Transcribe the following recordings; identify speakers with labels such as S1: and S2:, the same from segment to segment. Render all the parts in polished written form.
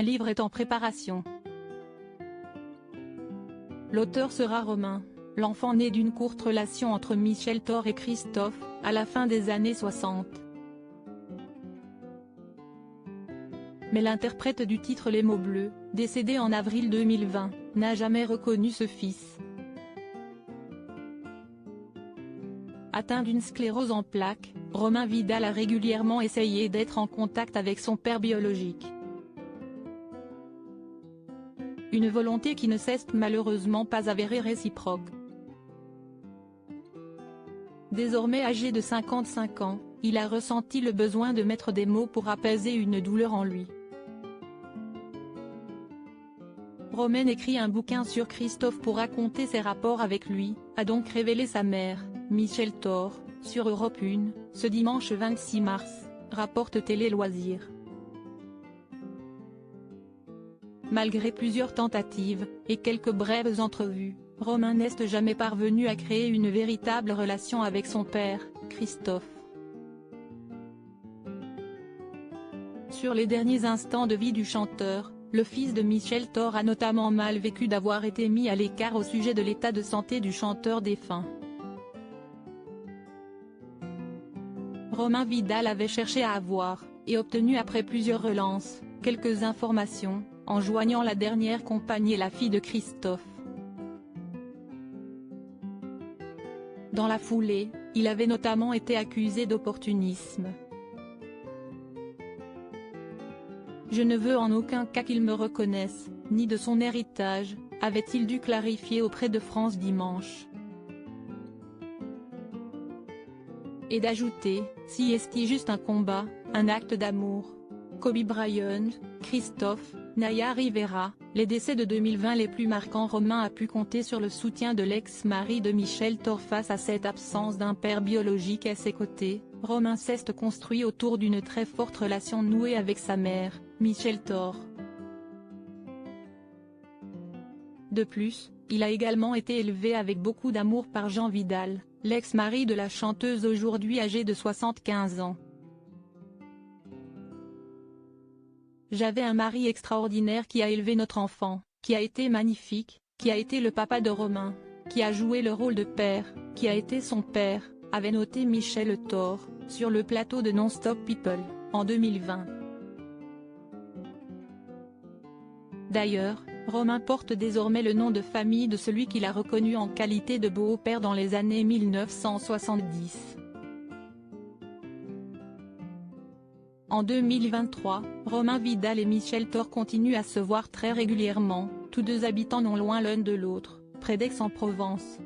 S1: Un livre est en préparation. L'auteur sera Romain, l'enfant né d'une courte relation entre Michel Thor et Christophe, à la fin des années 60. Mais l'interprète du titre Les mots bleus, décédé en avril 2020, n'a jamais reconnu ce fils. Atteint d'une sclérose en plaques, Romain Vidal a régulièrement essayé d'être en contact avec son père biologique. Une volonté qui ne cesse malheureusement pas avérée réciproque. Désormais âgé de 55 ans, il a ressenti le besoin de mettre des mots pour apaiser une douleur en lui. Romain écrit un bouquin sur Christophe pour raconter ses rapports avec lui, a donc révélé sa mère, Michel Thor, sur Europe 1, ce dimanche 26 mars, rapporte Télé Loisirs. Malgré plusieurs tentatives, et quelques brèves entrevues, Romain n'est jamais parvenu à créer une véritable relation avec son père, Christophe. Sur les derniers instants de vie du chanteur, le fils de Michel Thor a notamment mal vécu d'avoir été mis à l'écart au sujet de l'état de santé du chanteur défunt. Romain Vidal avait cherché à avoir, et obtenu après plusieurs relances, quelques informations, en joignant la dernière compagne et la fille de Christophe. Dans la foulée, il avait notamment été accusé d'opportunisme. « Je ne veux en aucun cas qu'il me reconnaisse, ni de son héritage », avait-il dû clarifier auprès de France Dimanche. Et d'ajouter, si est-il juste un combat, un acte d'amour. Kobe Bryant, Christophe, Naya Rivera, les décès de 2020 les plus marquants. Romain a pu compter sur le soutien de l'ex-mari de Michel Thor face à cette absence d'un père biologique à ses côtés. Romain s'est construit autour d'une très forte relation nouée avec sa mère, Michel Thor. De plus, il a également été élevé avec beaucoup d'amour par Jean Vidal, l'ex-mari de la chanteuse aujourd'hui âgée de 75 ans. J'avais un mari extraordinaire qui a élevé notre enfant, qui a été magnifique, qui a été le papa de Romain, qui a joué le rôle de père, qui a été son père, avait noté Michel Thor, sur le plateau de Non-Stop People, en 2020. D'ailleurs, Romain porte désormais le nom de famille de celui qu'il a reconnu en qualité de beau-père dans les années 1970. En 2023, Romain Vidal et Michel Thor continuent à se voir très régulièrement, tous deux habitant non loin l'un de l'autre, près d'Aix-en-Provence.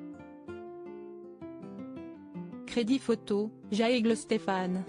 S1: Crédit photo, Jaëgle Stéphane.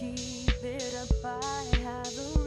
S2: Keep it up, I have a